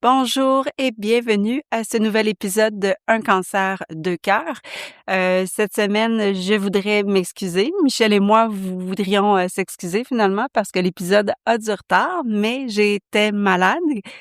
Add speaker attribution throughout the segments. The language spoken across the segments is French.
Speaker 1: Bonjour et bienvenue à ce nouvel épisode de Un cancer, deux cœurs. Cette semaine, je voudrais m'excuser. Michel et moi voudrions s'excuser finalement parce que l'épisode a du retard, mais j'étais malade.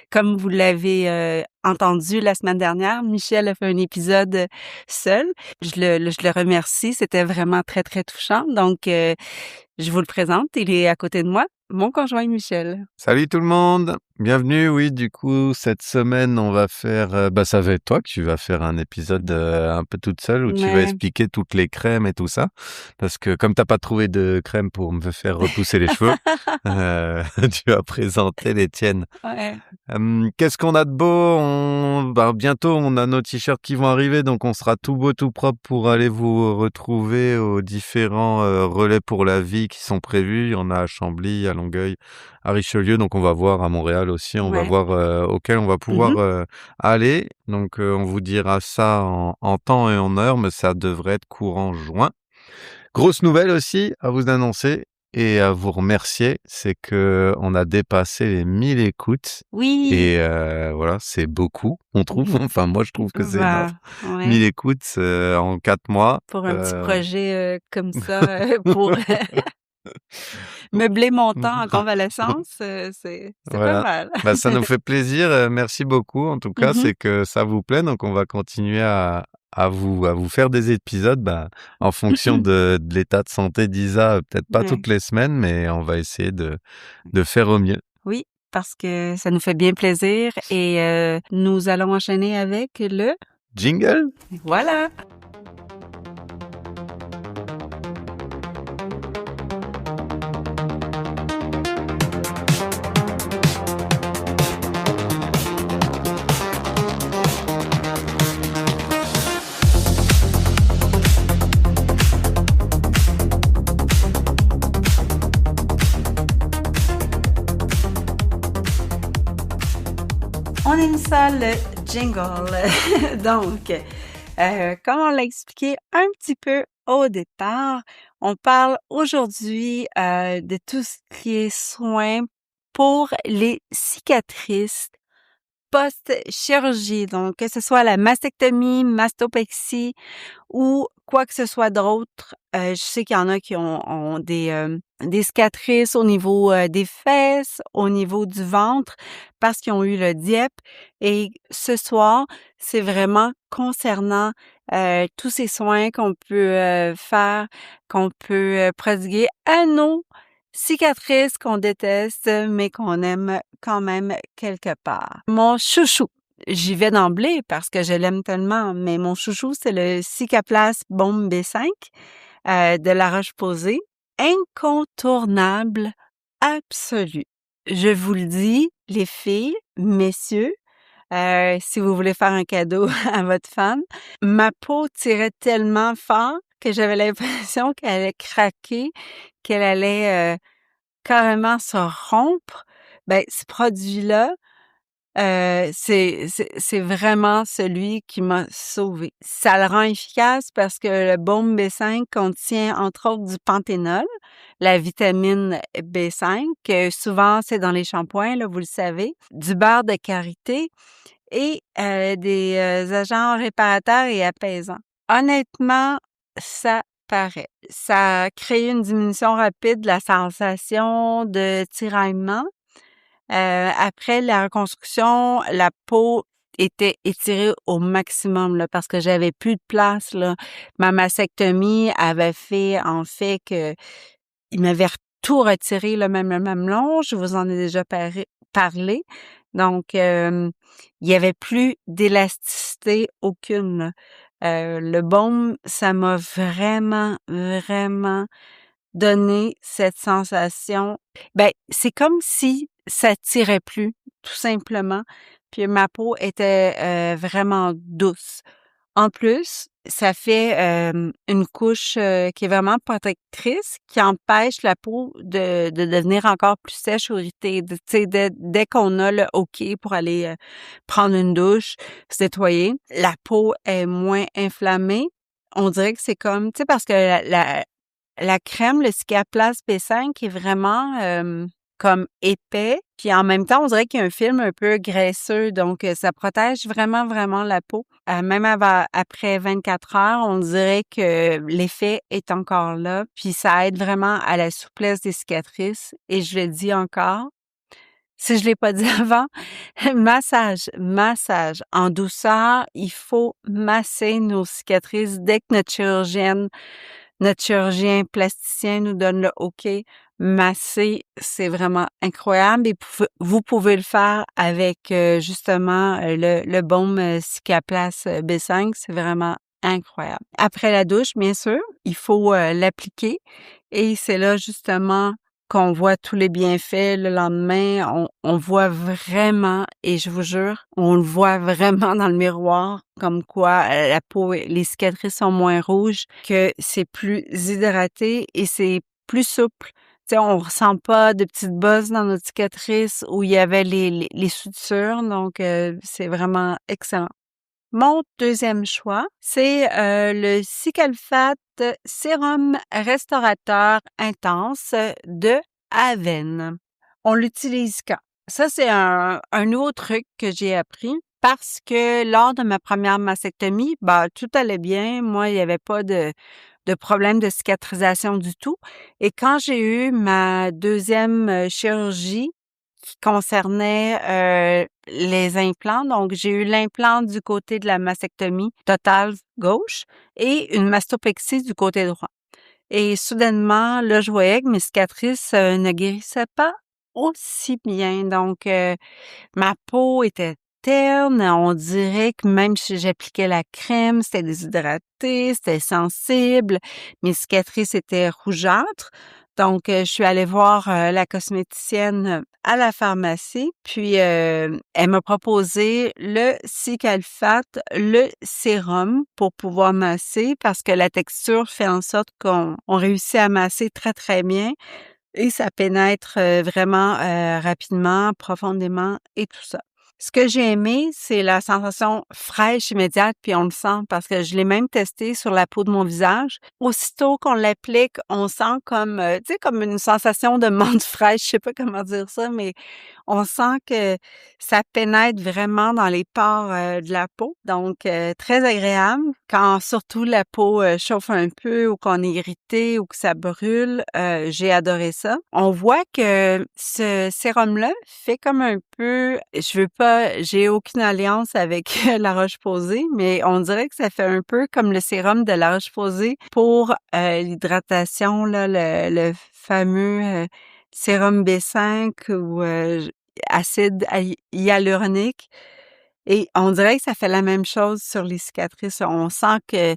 Speaker 1: Comme vous l'avez entendu la semaine dernière, Michel a fait un épisode seul. Je le remercie, c'était vraiment très, très touchant. Donc, je vous le présente, il est à côté de moi, mon conjoint Michel.
Speaker 2: Salut tout le monde, bienvenue. Oui, du coup, cette semaine, on va faire, ça va être toi que tu vas faire un épisode un peu toute seule où tu vas
Speaker 1: Ouais.
Speaker 2: expliquer toutes les crèmes et tout ça. Parce que comme t'as pas trouvé de crème pour me faire repousser les cheveux, tu vas présenter les tiennes.
Speaker 1: Ouais.
Speaker 2: Qu'est-ce qu'on a de beau? Bientôt, on a nos t-shirts qui vont arriver, donc on sera tout beau, tout propre pour aller vous retrouver aux différents relais pour la vie qui sont prévus. Il y en a à Chambly, à Longueuil, à Richelieu, donc on va voir à Montréal aussi. On va
Speaker 1: Ouais.
Speaker 2: voir auquel on va pouvoir
Speaker 1: Mhm.
Speaker 2: aller. Donc on vous dira ça en temps et en heure, mais ça devrait être courant juin. Grosse nouvelle aussi à vous annoncer et à vous remercier, c'est que on a dépassé les 1000 écoutes
Speaker 1: Oui.
Speaker 2: et voilà, c'est beaucoup, on trouve. Enfin, moi, je trouve que c'est énorme.
Speaker 1: Bah, ouais.
Speaker 2: 1000 écoutes en 4 mois.
Speaker 1: Pour un petit
Speaker 2: Heu,
Speaker 1: projet comme ça, pour meubler mon temps en convalescence, c'est pas
Speaker 2: Voilà.
Speaker 1: mal.
Speaker 2: Ça nous fait plaisir, merci beaucoup en tout cas,
Speaker 1: Mhm.
Speaker 2: c'est que ça vous plaît, donc on va continuer à vous faire des épisodes, en fonction de l'état de santé d'Isa, peut-être pas
Speaker 1: Ouais.
Speaker 2: toutes les semaines, mais on va essayer de faire au mieux.
Speaker 1: Oui, parce que ça nous fait bien plaisir et nous allons enchaîner avec le
Speaker 2: Jingle?
Speaker 1: voilà. On aime ça le jingle. Donc, comme on l'a expliqué un petit peu au départ, on parle aujourd'hui de tout ce qui est soins pour les cicatrices post-chirurgie. Donc, que ce soit la mastectomie, mastopexie ou quoi que ce soit d'autre. Je sais qu'il y en a qui ont des cicatrices au niveau des fesses, au niveau du ventre, parce qu'ils ont eu le DIEP. Et ce soir, c'est vraiment concernant tous ces soins qu'on peut faire, qu'on peut prodiguer à nos cicatrices qu'on déteste, mais qu'on aime quand même quelque part. Mon chouchou, j'y vais d'emblée parce que je l'aime tellement, mais mon chouchou, c'est le Cicaplast Bombe B5 de La Roche-Posay. Incontournable, absolu. Je vous le dis, les filles, messieurs, si vous voulez faire un cadeau à votre femme, ma peau tirait tellement fort que j'avais l'impression qu'elle allait craquer, qu'elle allait carrément se rompre. Ben, ce produit-là, c'est vraiment celui qui m'a sauvée. Ça le rend efficace parce que le baume B5 contient entre autres du panthénol, la vitamine B5, que souvent c'est dans les shampoings, là, vous le savez, du beurre de karité et des agents réparateurs et apaisants. Honnêtement, ça paraît. Ça a créé une diminution rapide de la sensation de tiraillement. Après la reconstruction, la peau était étirée au maximum là, parce que j'avais plus de place là. Ma mastectomie avait fait en fait que il m'avait tout retiré là, même le mamelon. Je vous en ai déjà parlé. Donc il y avait plus d'élasticité aucune. Là. Le baume, ça m'a vraiment, vraiment donné cette sensation. Ben, c'est comme si ça tirait plus, tout simplement. Puis ma peau était vraiment douce. En plus, ça fait une couche qui est vraiment protectrice, qui empêche la peau de devenir encore plus sèche ou irritée. Tu sais, dès qu'on a le OK pour aller prendre une douche, se nettoyer, la peau est moins inflammée. On dirait que c'est comme, tu sais, parce que la crème, le Cicaplast B5 est vraiment comme épais Puis en même temps, on dirait qu'il y a un film un peu graisseux, donc ça protège vraiment, vraiment la peau. Même après 24 heures, on dirait que l'effet est encore là, puis ça aide vraiment à la souplesse des cicatrices. Et je le dis encore, si je l'ai pas dit avant, massage en douceur. Il faut masser nos cicatrices dès que notre chirurgien plasticien nous donne le OK. Masser, c'est vraiment incroyable et vous pouvez le faire avec justement le baume Cicaplast B5, c'est vraiment incroyable. Après la douche, bien sûr, il faut l'appliquer et c'est là justement qu'on voit tous les bienfaits le lendemain. On voit vraiment, et je vous jure, on le voit vraiment dans le miroir, comme quoi la peau, les cicatrices sont moins rouges, que c'est plus hydraté et c'est plus souple. Tu sais, on ressent pas de petites bosses dans notre cicatrice où il y avait les sutures, donc c'est vraiment excellent. Mon deuxième choix, c'est le Cicalfate Sérum Restaurateur Intense de Aven. On l'utilise quand? Ça, c'est un nouveau truc que j'ai appris parce que lors de ma première mastectomie, tout allait bien. Moi, il n'y avait pas de problème de cicatrisation du tout. Et quand j'ai eu ma deuxième chirurgie, qui concernait les implants. Donc, j'ai eu l'implant du côté de la mastectomie totale gauche et une mastopexie du côté droit. Et soudainement, là, je voyais que mes cicatrices ne guérissaient pas aussi bien. Donc, ma peau était terne. On dirait que même si j'appliquais la crème, c'était déshydraté, c'était sensible. Mes cicatrices étaient rougeâtres. Donc, je suis allée voir la cosméticienne à la pharmacie. Puis, elle m'a proposé le Cicalfate, le sérum pour pouvoir masser parce que la texture fait en sorte qu'on réussit à masser très, très bien. Et ça pénètre vraiment rapidement, profondément et tout ça. Ce que j'ai aimé, c'est la sensation fraîche immédiate, puis on le sent parce que je l'ai même testé sur la peau de mon visage. Aussitôt qu'on l'applique, on sent comme, tu sais, comme une sensation de menthe fraîche, je sais pas comment dire ça, mais on sent que ça pénètre vraiment dans les pores de la peau. Donc, très agréable. Quand surtout la peau chauffe un peu ou qu'on est irrité ou que ça brûle, j'ai adoré ça. On voit que ce sérum-là fait comme un peu, j'ai aucune alliance avec La Roche-Posay, mais on dirait que ça fait un peu comme le sérum de La Roche-Posay pour l'hydratation, là, le fameux sérum B5 ou acide hyaluronique. Et on dirait que ça fait la même chose sur les cicatrices. On sent que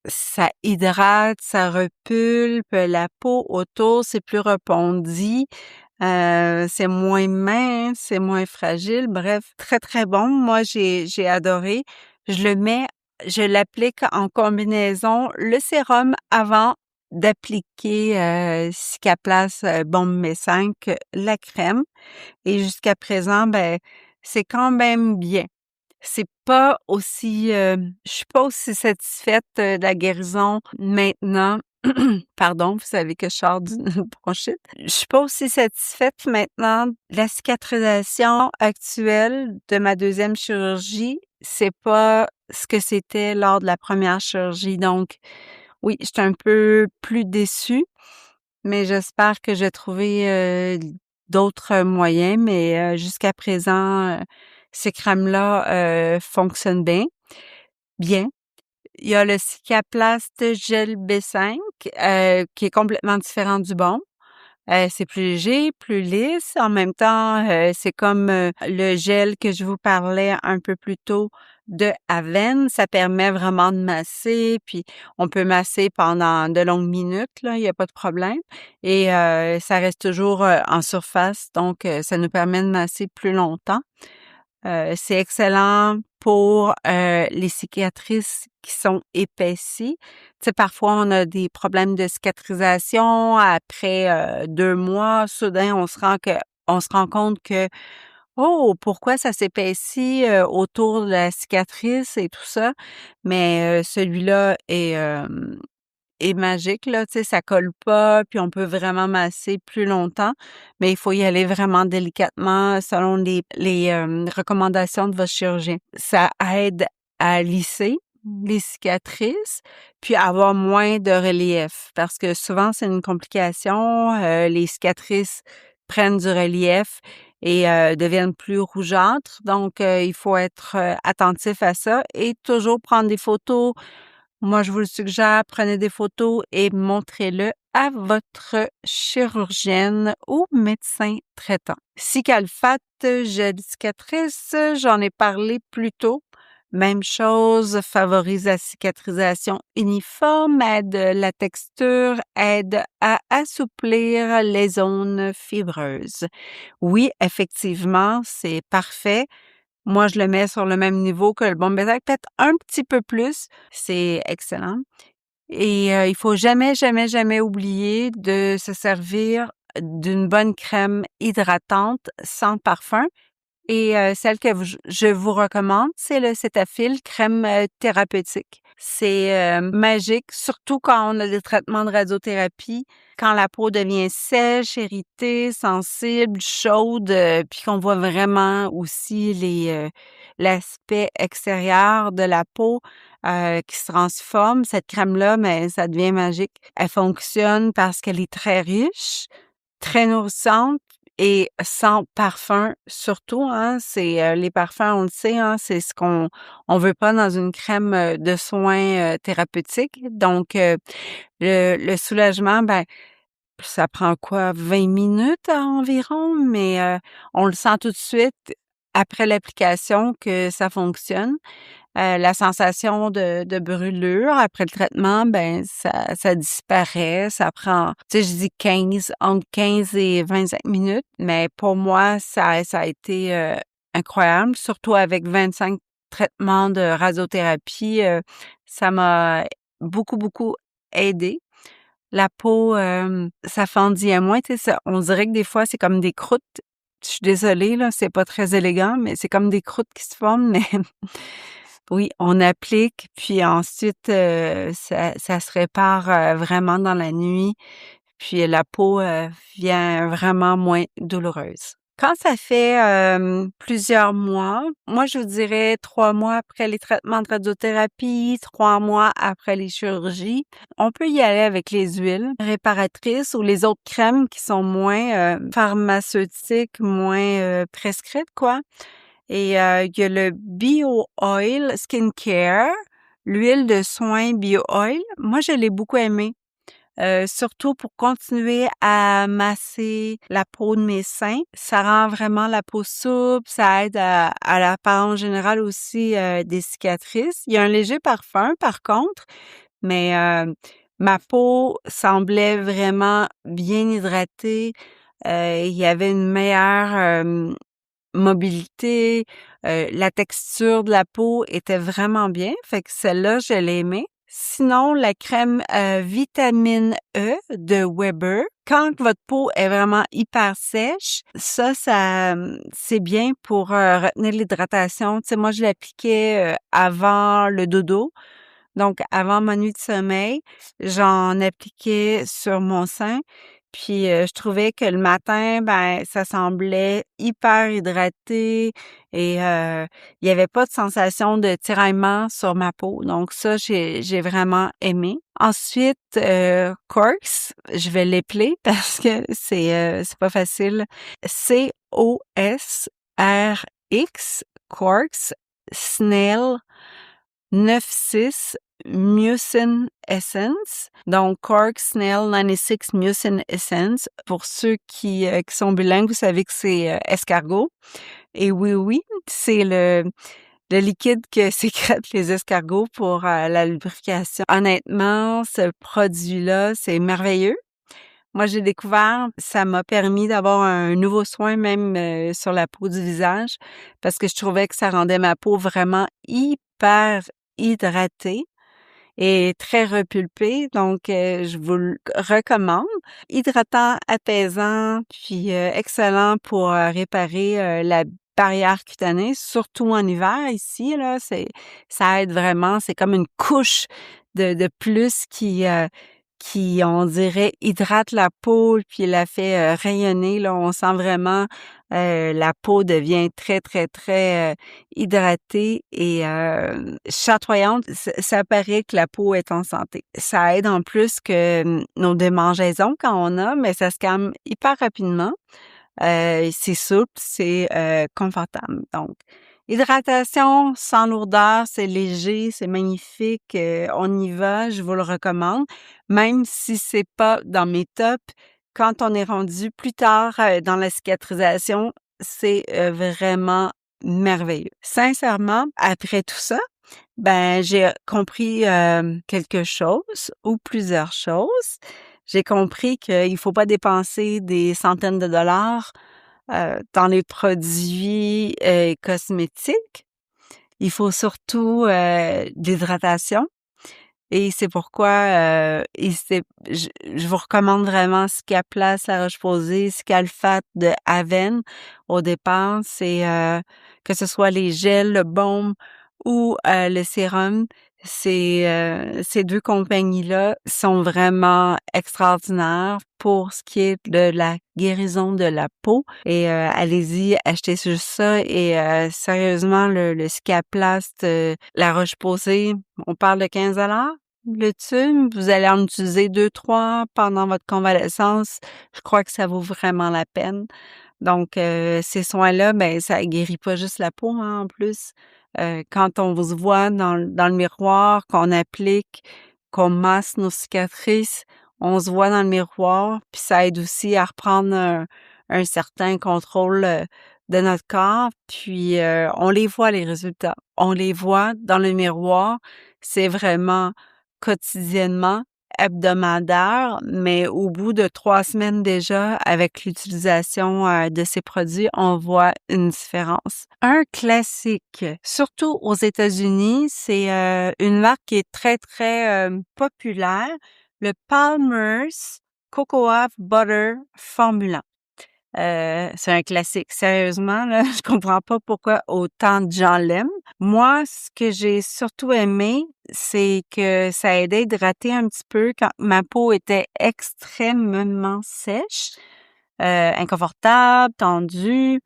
Speaker 1: ça hydrate, ça repulpe, la peau autour, c'est plus rebondi, c'est moins mince, c'est moins fragile. Bref, très, très bon. Moi, j'ai adoré. Je l'applique en combinaison, le sérum avant d'appliquer Cicaplast Bombe B5, la crème. Et jusqu'à présent, c'est quand même bien. C'est pas aussi, je suis pas aussi satisfaite de la guérison maintenant. Pardon, vous savez que je sors d'une bronchite. Je suis pas aussi satisfaite maintenant de la cicatrisation actuelle de ma deuxième chirurgie. C'est pas ce que c'était lors de la première chirurgie. Donc, oui, je suis un peu plus déçue, mais j'espère que je vais trouver d'autres moyens. Mais jusqu'à présent, ces crèmes-là fonctionnent bien. Bien. Il y a le Cicaplast Gel B5 qui est complètement différent du bon. C'est plus léger, plus lisse. En même temps, c'est comme le gel que je vous parlais un peu plus tôt de Avène. Ça permet vraiment de masser, puis on peut masser pendant de longues minutes, là, il y a pas de problème. Et ça reste toujours en surface, donc ça nous permet de masser plus longtemps. C'est excellent pour les cicatrices qui sont épaissies. Tu sais, parfois, on a des problèmes de cicatrisation. Après 2 mois, soudain, on se rend compte que oh, pourquoi ça s'épaissit autour de la cicatrice et tout ça. Mais celui-là est magique, là, tu sais, ça colle pas, puis on peut vraiment masser plus longtemps, mais il faut y aller vraiment délicatement selon les recommandations de votre chirurgien. Ça aide à lisser les cicatrices, puis avoir moins de relief, parce que souvent, c'est une complication, les cicatrices prennent du relief et deviennent plus rougeâtres. Donc, il faut être attentif à ça et toujours prendre des photos. Moi, je vous le suggère, prenez des photos et montrez-le à votre chirurgienne ou médecin traitant. Cicalfate, gel cicatrice, j'en ai parlé plus tôt. Même chose, favorise la cicatrisation uniforme, aide la texture, aide à assouplir les zones fibreuses. Oui, effectivement, c'est parfait. Moi, je le mets sur le même niveau que le Baume Bétail, peut-être un petit peu plus. C'est excellent. Et il faut jamais, jamais, jamais oublier de se servir d'une bonne crème hydratante sans parfum. Et celle que je vous recommande, c'est le Cetaphil crème thérapeutique. C'est magique, surtout quand on a des traitements de radiothérapie, quand la peau devient sèche, irritée, sensible, chaude, puis qu'on voit vraiment aussi l'aspect extérieur de la peau qui se transforme. Cette crème-là, mais ça devient magique. Elle fonctionne parce qu'elle est très riche, très nourrissante et sans parfum surtout, hein. C'est, les parfums, on le sait, hein, c'est ce qu'on veut pas dans une crème, de soins, thérapeutique. Donc, le soulagement, ben, ça prend quoi? 20 minutes environ, mais, on le sent tout de suite après l'application que ça fonctionne. La sensation de brûlure après le traitement, ben ça disparaît, ça prend, tu sais, je dis 15, entre 15 et 25 minutes, mais pour moi, ça a été, incroyable, surtout avec 25 traitements de radiothérapie, ça m'a beaucoup, beaucoup aidée. La peau, ça fendit à moins, tu sais, ça on dirait que des fois, c'est comme des croûtes. Je suis désolée, là, c'est pas très élégant, mais c'est comme des croûtes qui se forment, mais oui, on applique, puis ensuite, ça se répare, vraiment dans la nuit, puis la peau, vient vraiment moins douloureuse. Quand ça fait, plusieurs mois, moi je vous dirais 3 mois après les traitements de radiothérapie, 3 mois après les chirurgies, on peut y aller avec les huiles réparatrices ou les autres crèmes qui sont moins, pharmaceutiques, moins, prescrites quoi. Et il y a le Bio Oil Skincare, l'huile de soin Bio Oil. Moi, je l'ai beaucoup aimé, surtout pour continuer à masser la peau de mes seins. Ça rend vraiment la peau souple, ça aide à l'apparence générale aussi, des cicatrices. Il y a un léger parfum par contre, mais ma peau semblait vraiment bien hydratée. Il y avait une meilleure, mobilité, la texture de la peau était vraiment bien, fait que celle-là, je l'ai aimée. Sinon, la crème, vitamine E de Weber, quand votre peau est vraiment hyper sèche, c'est bien pour, retenir l'hydratation. Tu sais, moi, je l'appliquais, avant le dodo, donc avant ma nuit de sommeil, j'en appliquais sur mon sein. Puis, je trouvais que le matin, ben, ça semblait hyper hydraté et il y avait pas de sensation de tiraillement sur ma peau. Donc ça, j'ai vraiment aimé. Ensuite, Corks, je vais l'épeler parce que c'est pas facile. COSRX, Corks, Snail 96 Mucin Essence. Donc, Cork Snail 96 Mucin Essence. Pour ceux qui sont bilingues, vous savez que c'est escargot. Et oui, oui, c'est le liquide que sécrètent les escargots pour la lubrification. Honnêtement, ce produit-là, c'est merveilleux. Moi, j'ai découvert, ça m'a permis d'avoir un nouveau soin même sur la peau du visage parce que je trouvais que ça rendait ma peau vraiment hyper hydratée et très repulpée. Donc, je vous le recommande. Hydratant, apaisant, puis excellent pour réparer la barrière cutanée, surtout en hiver ici, là, ça aide vraiment. C'est comme une couche de plus qui, on dirait, hydrate la peau puis la fait rayonner. Là, on sent vraiment la peau devient très, très, très hydratée et chatoyante. Ça paraît que la peau est en santé. Ça aide en plus que nos démangeaisons quand on a, mais ça se calme hyper rapidement. C'est souple, c'est confortable. Donc, hydratation sans lourdeur, c'est léger, c'est magnifique. On y va, je vous le recommande. Même si c'est pas dans mes tops, quand on est rendu plus tard dans la cicatrisation, c'est vraiment merveilleux. Sincèrement, après tout ça, ben j'ai compris quelque chose ou plusieurs choses. J'ai compris qu'il faut pas dépenser des centaines de dollars dans les produits cosmétiques. Il faut surtout de l'hydratation. Et c'est pourquoi je vous recommande vraiment Cicaplast, La Roche-Posay, Scalfat de Aven. Au départ, c'est que ce soit les gels, le baume ou le sérum. Ces deux compagnies-là sont vraiment extraordinaires pour ce qui est de la guérison de la peau. Et allez-y, achetez juste ça. Et sérieusement, le Cicaplast, La Roche-Posay, on parle de 15 $ le tube. Vous allez en utiliser 2-3 pendant votre convalescence. Je crois que ça vaut vraiment la peine. Donc, ces soins-là, ben, ça guérit pas juste la peau, hein, en plus. Quand on se voit dans le miroir, qu'on applique, qu'on masse nos cicatrices, on se voit dans le miroir, puis ça aide aussi à reprendre un certain contrôle de notre corps. Puis, on les voit, les résultats. On les voit dans le miroir. C'est vraiment quotidiennement, hebdomadaire, mais au bout de 3 semaines déjà, avec l'utilisation de ces produits, on voit une différence. Un classique, surtout aux États-Unis, c'est une marque qui est très, très populaire, le Palmer's Cocoa Butter Formulant. C'est un classique. Sérieusement, là, je comprends pas pourquoi autant de gens l'aiment. Moi, ce que j'ai surtout aimé, c'est que ça aidait à hydrater un petit peu quand ma peau était extrêmement sèche, inconfortable, tendue,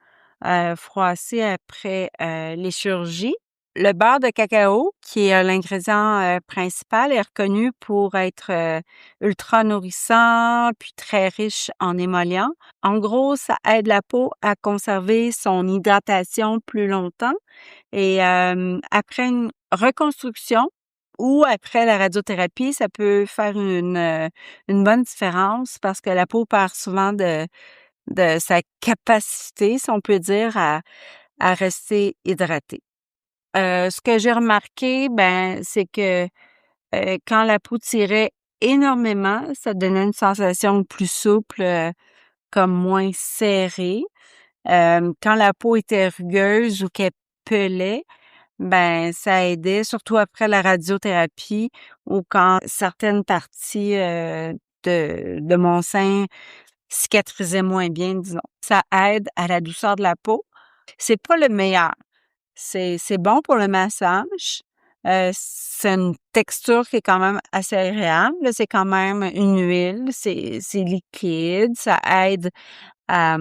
Speaker 1: froissée après les chirurgies. Le beurre de cacao, qui est l'ingrédient principal, est reconnu pour être ultra nourrissant, puis très riche en émollients. En gros, ça aide la peau à conserver son hydratation plus longtemps. Et après une reconstruction ou après la radiothérapie, ça peut faire une bonne différence parce que la peau perd souvent de sa capacité, si on peut dire, à rester hydratée. Ce que j'ai remarqué, ben, c'est que quand la peau tirait énormément, ça donnait une sensation plus souple, comme moins serrée. Quand la peau était rugueuse ou qu'elle pelait, ben ça aidait, surtout après la radiothérapie ou quand certaines parties de mon sein cicatrisaient moins bien, disons. Ça aide à la douceur de la peau. C'est pas le meilleur. C'est bon pour le massage. C'est une texture qui est quand même assez agréable. C'est quand même une huile, c'est liquide, ça aide à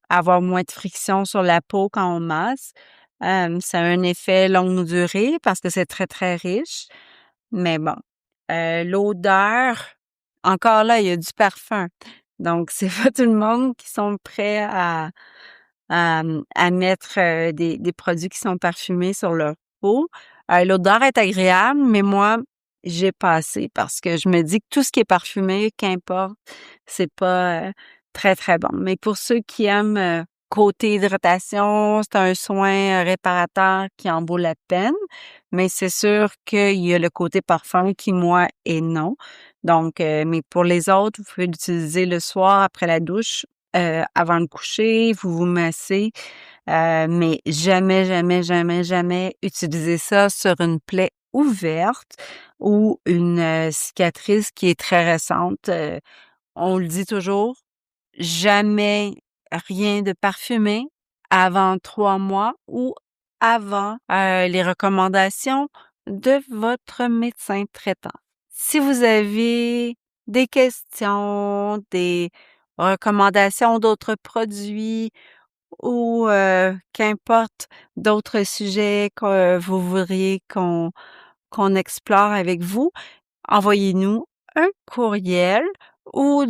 Speaker 1: avoir moins de friction sur la peau quand on masse. Ça a un effet longue durée parce que c'est très, très riche. Mais bon, l'odeur, encore là, il y a du parfum. Donc, c'est pas tout le monde qui sont prêts à mettre des produits qui sont parfumés sur leur peau. L'odeur est agréable, mais moi, j'ai passé parce que je me dis que tout ce qui est parfumé, qu'importe, c'est pas très, très bon. Mais pour ceux qui aiment côté hydratation, c'est un soin réparateur qui en vaut la peine. Mais c'est sûr qu'il y a le côté parfum qui, moi, est non. Donc, mais pour les autres, vous pouvez l'utiliser le soir après la douche. Avant le coucher, vous vous massez, mais jamais, jamais, jamais, jamais utiliser ça sur une plaie ouverte ou une cicatrice qui est très récente. On le dit toujours, jamais rien de parfumé avant 3 mois ou avant les recommandations de votre médecin traitant. Si vous avez des questions, des recommandations d'autres produits ou qu'importe d'autres sujets que vous voudriez qu'on explore avec vous, envoyez-nous un courriel ou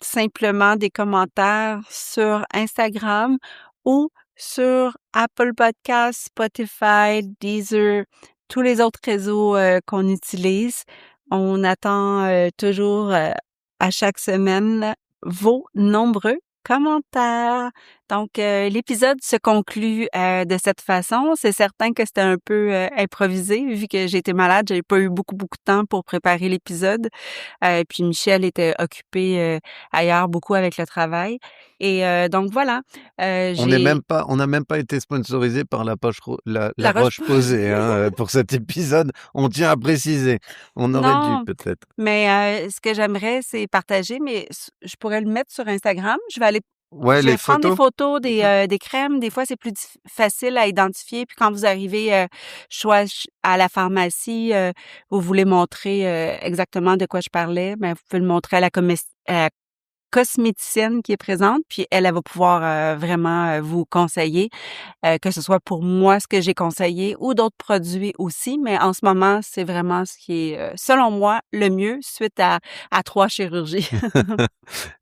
Speaker 1: simplement des commentaires sur Instagram ou sur Apple Podcasts, Spotify, Deezer, tous les autres réseaux qu'on utilise. On attend toujours à chaque semaine vos nombreux commentaires. Donc, l'épisode se conclut de cette façon. C'est certain que c'était un peu improvisé, vu que j'ai été malade, j'avais pas eu beaucoup de temps pour préparer l'épisode. Puis Michel était occupé ailleurs beaucoup avec le travail. Et donc voilà,
Speaker 2: On n'a
Speaker 1: j'ai
Speaker 2: même pas été sponsorisé par la
Speaker 1: la roche.
Speaker 2: Roche-Posay hein, pour cet épisode. On tient à préciser. On aurait dû
Speaker 1: Non,
Speaker 2: peut-être.
Speaker 1: mais ce que j'aimerais, c'est partager, mais je pourrais le mettre sur Instagram.
Speaker 2: Ouais,
Speaker 1: Je
Speaker 2: les
Speaker 1: vais prendre des
Speaker 2: photos.
Speaker 1: photos des crèmes. Des fois, c'est plus facile à identifier. Puis quand vous arrivez à la pharmacie, vous voulez montrer exactement de quoi je parlais, ben vous pouvez le montrer à la cosméticienne qui est présente, puis elle va pouvoir vraiment vous conseiller, que ce soit pour moi ce que j'ai conseillé ou d'autres produits aussi, mais en ce moment, c'est vraiment ce qui est, selon moi, le mieux suite à 3 chirurgies.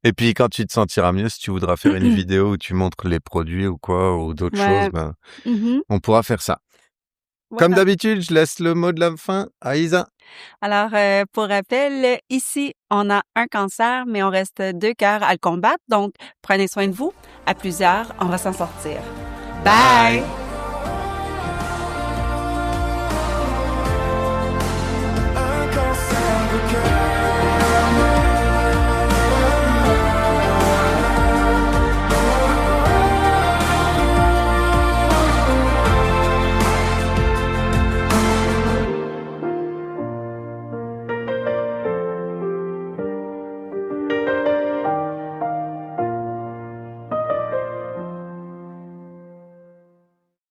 Speaker 2: Et puis quand tu te sentiras mieux, si tu voudras faire une vidéo où tu montres les produits ou quoi, ou d'autres choses,
Speaker 1: Ouais.
Speaker 2: ben,
Speaker 1: Mmh.
Speaker 2: on pourra faire ça. Comme
Speaker 1: Voilà.
Speaker 2: d'habitude, je laisse le mot de la fin à Isa.
Speaker 1: Alors, pour rappel, ici, on a un cancer, mais on reste 2 cœurs à le combattre, donc prenez soin de vous. À plusieurs, on va s'en sortir.
Speaker 2: Bye!
Speaker 1: Bye!